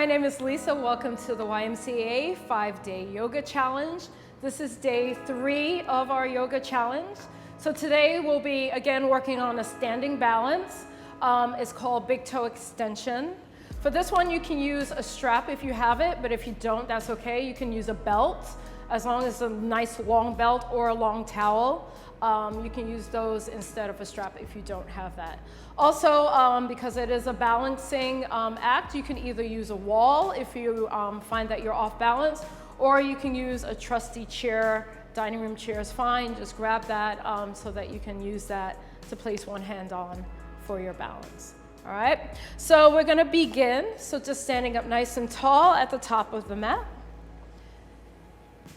my name is Lisa. Welcome to the YMCA 5-Day Yoga Challenge. This is day 3 of our yoga challenge. So today we'll be again working on a standing balance. It's called big toe extension. For this one, you can use a strap if you have it, but if you don't, that's okay. You can use a belt, as long as it's a nice long belt or a long towel. You can use those instead of a strap if you don't have that. Also, because it is a balancing act, you can either use a wall if you find that you're off balance, or you can use a trusty chair. Dining room chair is fine. Just grab that so that you can use that to place one hand on for your balance. All right, so we're gonna begin. So just standing up nice and tall at the top of the mat.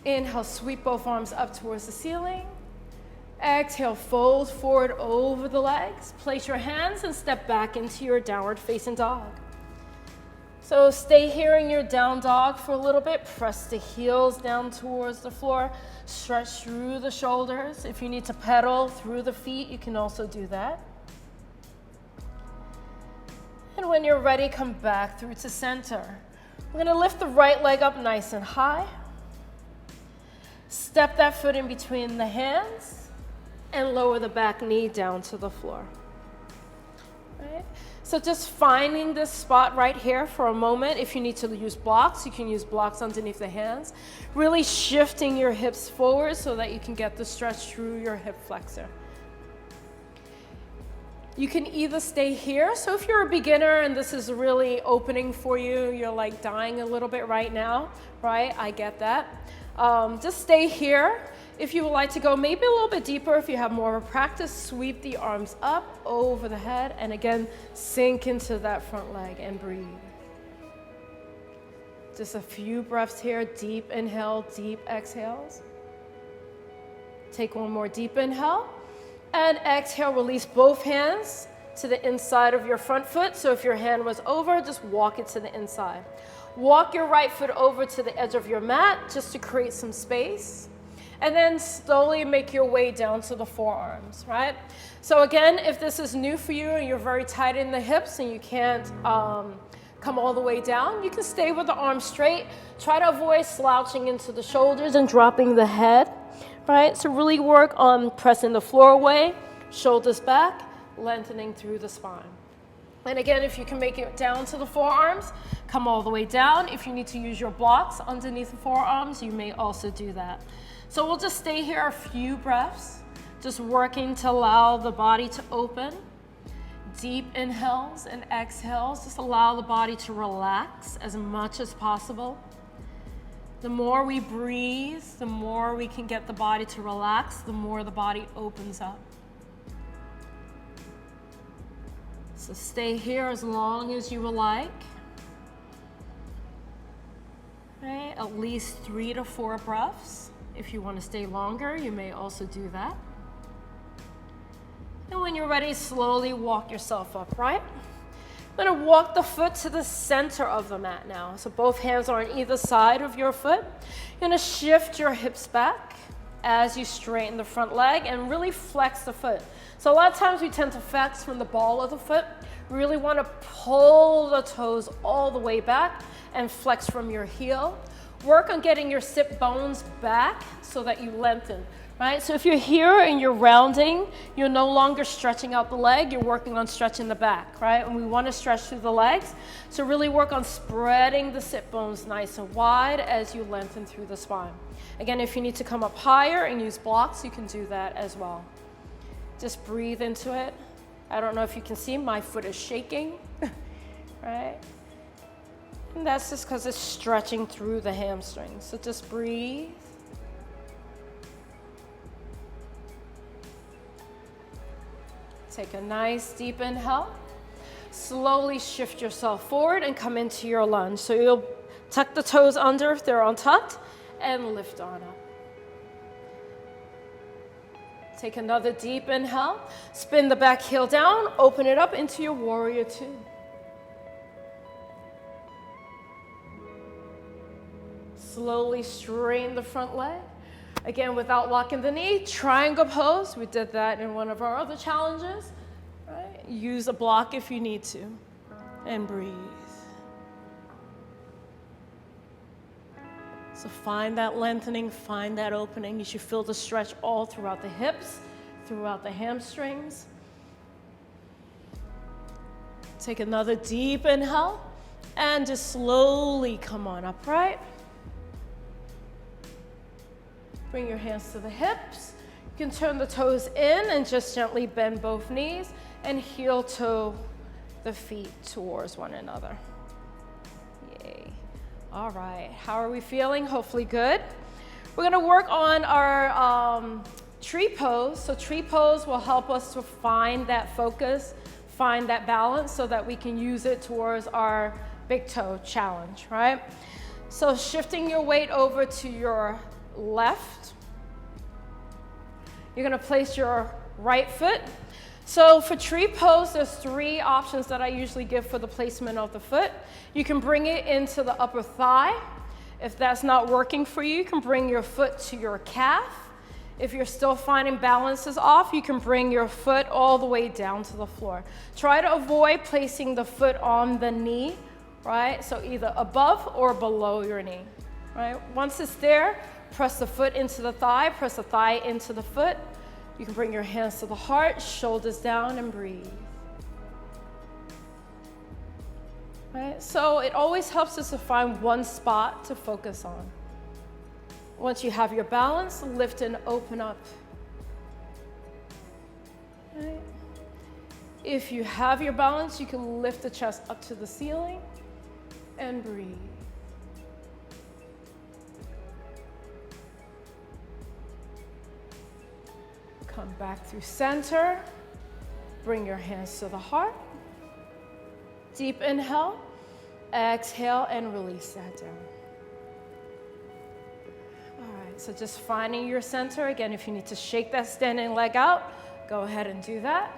Inhale, sweep both arms up towards the ceiling. Exhale, fold forward over the legs. Place your hands and step back into your downward facing dog. So stay here in your down dog for a little bit. Press the heels down towards the floor. Stretch through the shoulders. If you need to pedal through the feet, you can also do that. And when you're ready, come back through to center. We're gonna lift the right leg up nice and high. Step that foot in between the hands and lower the back knee down to the floor. Right? So just finding this spot right here for a moment. If you need to use blocks, you can use blocks underneath the hands. Really shifting your hips forward so that you can get the stretch through your hip flexor. You can either stay here. So if you're a beginner and this is really opening for you, you're like dying a little bit right now, right? I get that. Just stay here. If you would like to go maybe a little bit deeper, if you have more of a practice, sweep the arms up over the head and again, sink into that front leg and breathe. Just a few breaths here, deep inhale, deep exhales. Take one more deep inhale and exhale, release both hands to the inside of your front foot. So if your hand was over, just walk it to the inside. Walk your right foot over to the edge of your mat just to create some space. And then slowly make your way down to the forearms, right? So again, if this is new for you and you're very tight in the hips and you can't come all the way down, you can stay with the arms straight. Try to avoid slouching into the shoulders and dropping the head, right? So really work on pressing the floor away, shoulders back, lengthening through the spine. And again, if you can make it down to the forearms, come all the way down. If you need to use your blocks underneath the forearms, you may also do that. So we'll just stay here a few breaths, just working to allow the body to open. Deep inhales and exhales, just allow the body to relax as much as possible. The more we breathe, the more we can get the body to relax, the more the body opens up. So stay here as long as you would like. Right, at least 3 to 4 breaths. If you want to stay longer, you may also do that. And when you're ready, slowly walk yourself up, right? I'm going to walk the foot to the center of the mat now. So both hands are on either side of your foot. You're going to shift your hips back as you straighten the front leg and really flex the foot. So a lot of times we tend to flex from the ball of the foot. Really want to pull the toes all the way back and flex from your heel. Work on getting your sit bones back so that you lengthen, right? So if you're here and you're rounding, you're no longer stretching out the leg, you're working on stretching the back, right? And we want to stretch through the legs. So really work on spreading the sit bones nice and wide as you lengthen through the spine. Again, if you need to come up higher and use blocks, you can do that as well. Just breathe into it. I don't know if you can see, my foot is shaking, right? And that's just because it's stretching through the hamstrings. So just breathe. Take a nice deep inhale. Slowly shift yourself forward and come into your lunge. So you'll tuck the toes under if they're untucked and lift on up. Take another deep inhale. Spin the back heel down. Open it up into your warrior two. Slowly straighten the front leg. Again, without locking the knee, triangle pose. We did that in one of our other challenges. Right? Use a block if you need to. And breathe. So find that lengthening, find that opening. You should feel the stretch all throughout the hips, throughout the hamstrings. Take another deep inhale and just slowly come on upright. Bring your hands to the hips. You can turn the toes in and just gently bend both knees and heel toe the feet towards one another. Yay. All right, how are we feeling? Hopefully good. We're gonna work on our tree pose. So tree pose will help us to find that focus, find that balance so that we can use it towards our big toe challenge, right? So shifting your weight over to your left. You're gonna place your right foot. So for tree pose, there's 3 options that I usually give for the placement of the foot. You can bring it into the upper thigh. If that's not working for you, you can bring your foot to your calf. If you're still finding balance is off, you can bring your foot all the way down to the floor. Try to avoid placing the foot on the knee, right? So either above or below your knee, right? Once it's there, press the foot into the thigh, press the thigh into the foot. You can bring your hands to the heart, shoulders down, and breathe. Right? So it always helps us to find one spot to focus on. Once you have your balance, lift and open up. Right? If you have your balance, you can lift the chest up to the ceiling and breathe. Come back through center. Bring your hands to the heart. Deep inhale. Exhale and release that down. All right, so just finding your center. Again, if you need to shake that standing leg out, go ahead and do that.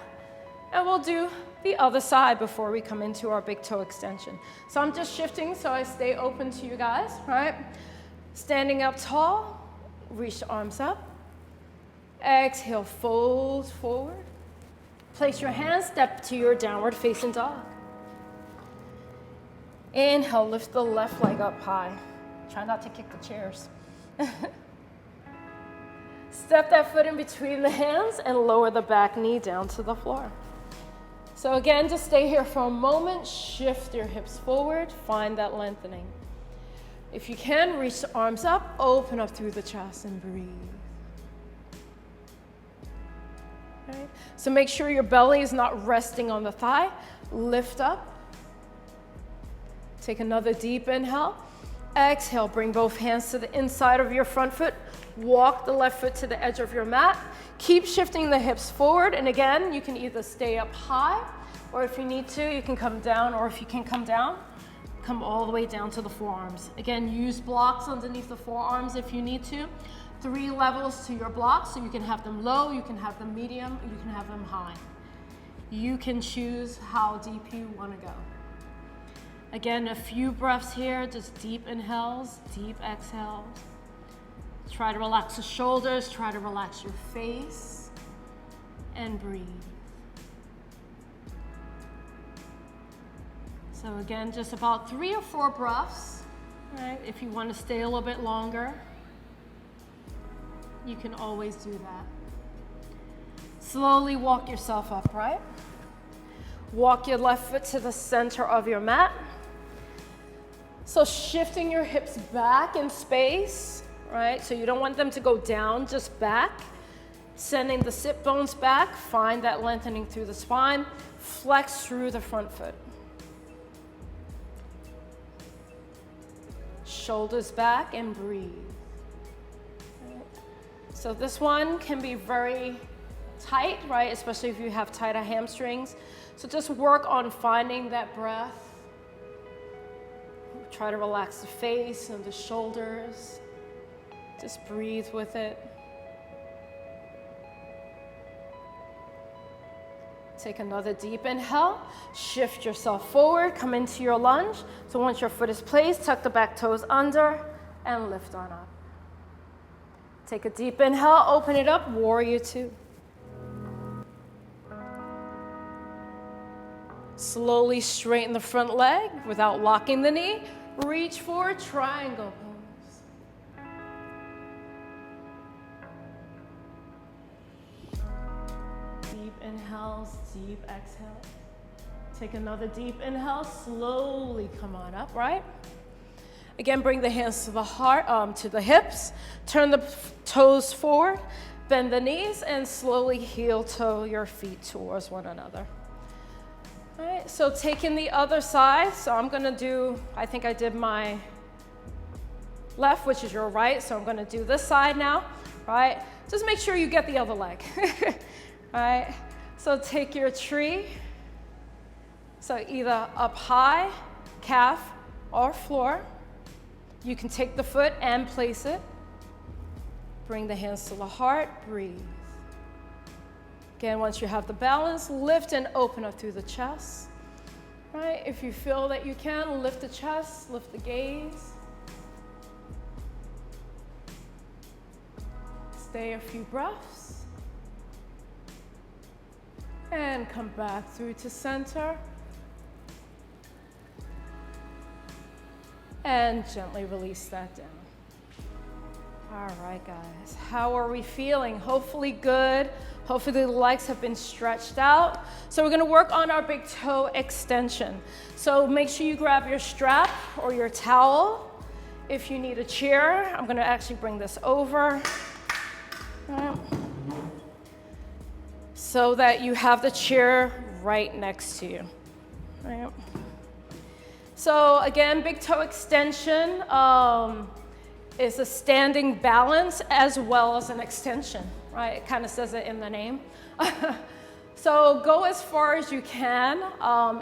And we'll do the other side before we come into our big toe extension. So I'm just shifting so I stay open to you guys, right? Standing up tall, reach the arms up. Exhale, fold forward. Place your hands, step to your downward facing dog. Inhale, lift the left leg up high. Try not to kick the chairs. Step that foot in between the hands and lower the back knee down to the floor. So again, just stay here for a moment. Shift your hips forward. Find that lengthening. If you can, reach the arms up. Open up through the chest and breathe. Right. So make sure your belly is not resting on the thigh. Lift up. Take another deep inhale. Exhale, bring both hands to the inside of your front foot. Walk the left foot to the edge of your mat. Keep shifting the hips forward. And again, you can either stay up high, or if you need to, you can come down, or if you can come down, come all the way down to the forearms. Again, use blocks underneath the forearms if you need to. 3 levels to your blocks, so you can have them low, you can have them medium, you can have them high. You can choose how deep you want to go. Again, a few breaths here, just deep inhales, deep exhales. Try to relax the shoulders, try to relax your face, and breathe. So again, just about 3 or 4 breaths, right? If you want to stay a little bit longer, you can always do that. Slowly walk yourself upright. Walk your left foot to the center of your mat. So shifting your hips back in space, right? So you don't want them to go down, just back. Sending the sit bones back. Find that lengthening through the spine. Flex through the front foot. Shoulders back and breathe. So this one can be very tight, right? Especially if you have tighter hamstrings. So just work on finding that breath. Try to relax the face and the shoulders. Just breathe with it. Take another deep inhale. Shift yourself forward. Come into your lunge. So once your foot is placed, tuck the back toes under and lift on up. Take a deep inhale, open it up, warrior 2. Slowly straighten the front leg without locking the knee. Reach forward, triangle pose. deep exhale. Take another deep inhale, slowly come on up, right? Again, bring the hands to the heart, to the hips, turn the toes forward, bend the knees, and slowly heel toe your feet towards one another. All right, so taking the other side, so I'm gonna do, I think I did my left, which is your right, so I'm gonna do this side now, right? Just make sure you get the other leg, all right? So take your tree, so either up high, calf, or floor. You can take the foot and place it. Bring the hands to the heart, breathe. Again, once you have the balance, lift and open up through the chest. Right? If you feel that you can, lift the chest, lift the gaze. Stay a few breaths. And come back through to center. And gently release that down. All right, guys, how are we feeling? Hopefully good. Hopefully the legs have been stretched out. So we're gonna work on our big toe extension. So make sure you grab your strap or your towel. If you need a chair, I'm gonna actually bring this over. So that you have the chair right next to you. Right. So again, big toe extension is a standing balance as well as an extension, right? It kind of says it in the name. So go as far as you can.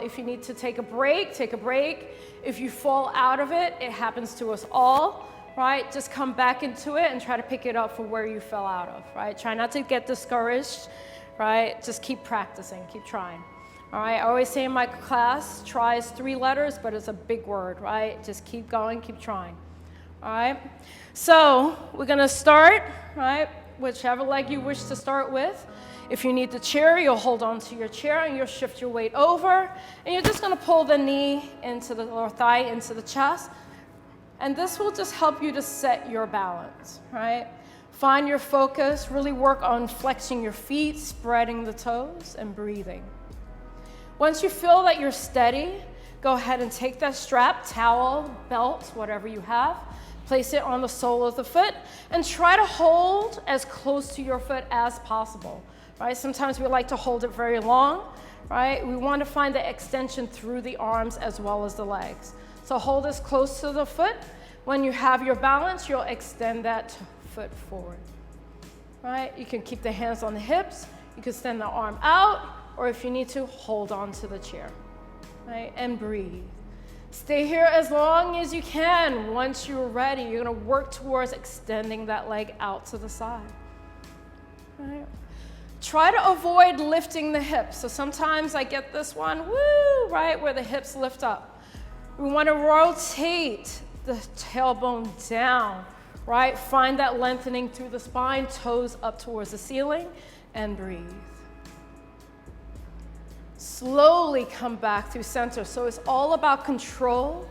If you need to take a break, take a break. If you fall out of it, it happens to us all, right? Just come back into it and try to pick it up from where you fell out of, right? Try not to get discouraged, right? Just keep practicing, keep trying. All right, I always say in my class, try is 3 letters, but it's a big word, right? Just keep going, keep trying. All right, so we're gonna start, right? Whichever leg you wish to start with. If you need the chair, you'll hold on to your chair and you'll shift your weight over. And you're just gonna pull the knee into the lower thigh, into the chest. And this will just help you to set your balance, right? Find your focus, really work on flexing your feet, spreading the toes, and breathing. Once you feel that you're steady, go ahead and take that strap, towel, belt, whatever you have, place it on the sole of the foot, and try to hold as close to your foot as possible, right? Sometimes we like to hold it very long, right? We want to find the extension through the arms as well as the legs. So hold as close to the foot. When you have your balance, you'll extend that foot forward, right? You can keep the hands on the hips, you can extend the arm out, or if you need to, hold on to the chair, right? And breathe. Stay here as long as you can. Once you're ready, you're gonna work towards extending that leg out to the side, right? Try to avoid lifting the hips. So sometimes I get this one, woo, right, where the hips lift up. We wanna rotate the tailbone down, right? Find that lengthening through the spine, toes up towards the ceiling, and breathe. Slowly come back through center. So it's all about control,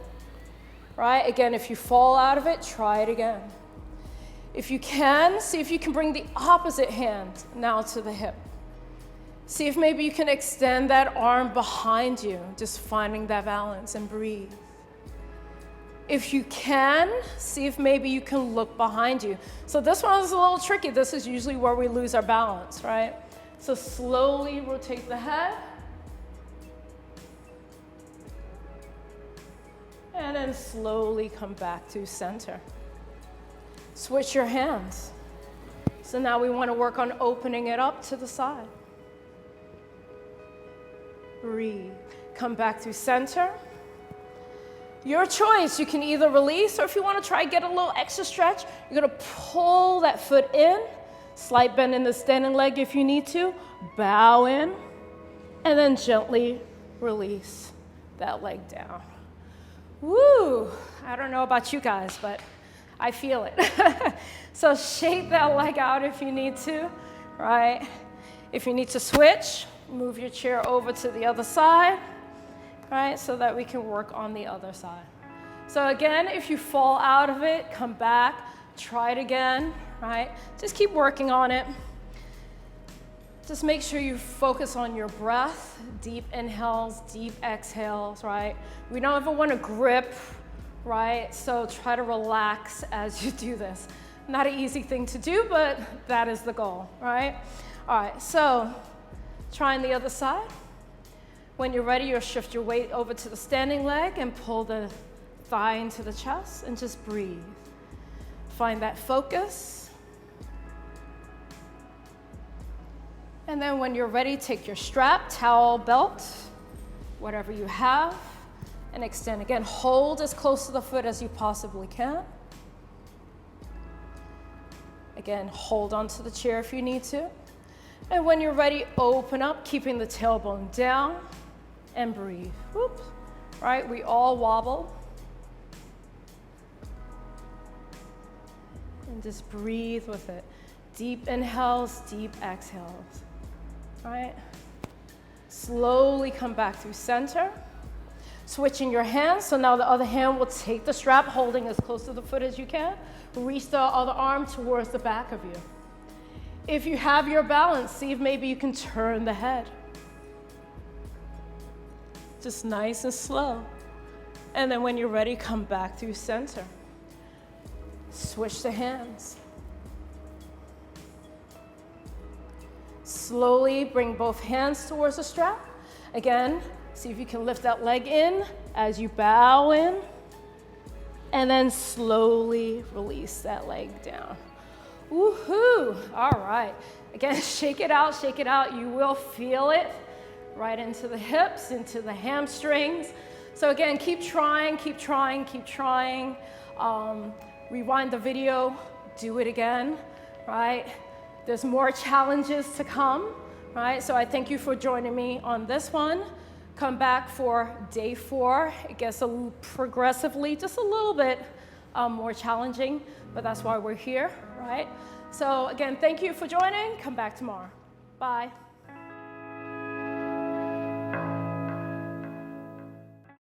right? Again, if you fall out of it, try it again. If you can, see if you can bring the opposite hand now to the hip. See if maybe you can extend that arm behind you, just finding that balance, and breathe. If you can, see if maybe you can look behind you. So this one is a little tricky. This is usually where we lose our balance, right? So slowly rotate the head. And then slowly come back to center. Switch your hands. So now we want to work on opening it up to the side. Breathe. Come back to center. Your choice. You can either release, or if you want to try get a little extra stretch, you're going to pull that foot in. Slight bend in the standing leg if you need to. Bow in. And then gently release that leg down. Woo! I don't know about you guys, but I feel it. So shake that leg out if you need to, right? If you need to switch, move your chair over to the other side, right? So that we can work on the other side. So again, if you fall out of it, come back, try it again, right? Just keep working on it. Just make sure you focus on your breath, deep inhales, deep exhales, right? We don't ever want to grip, right? So try to relax as you do this. Not an easy thing to do, but that is the goal, right? All right, so trying the other side. When you're ready, you'll shift your weight over to the standing leg and pull the thigh into the chest and just breathe. Find that focus. And then when you're ready, take your strap, towel, belt, whatever you have, and extend. Again, hold as close to the foot as you possibly can. Again, hold onto the chair if you need to. And when you're ready, open up, keeping the tailbone down, and breathe. Whoop. Right, we all wobble. And just breathe with it. Deep inhales, deep exhales. All right. Slowly come back through center. Switching your hands, so now the other hand will take the strap, holding as close to the foot as you can. Reach the other arm towards the back of you. If you have your balance, see if maybe you can turn the head. Just nice and slow. And then when you're ready, come back through center. Switch the hands. Slowly bring both hands towards the strap. Again, see if you can lift that leg in as you bow in. And then slowly release that leg down. Woohoo! All right. Again, shake it out, shake it out. You will feel it right into the hips, into the hamstrings. So again, keep trying, keep trying, keep trying. Rewind the video, do it again, right? There's more challenges to come, right? So I thank you for joining me on this one. Come back for day 4. It gets progressively just a little bit more challenging, but that's why we're here, right? So again, thank you for joining. Come back tomorrow. Bye.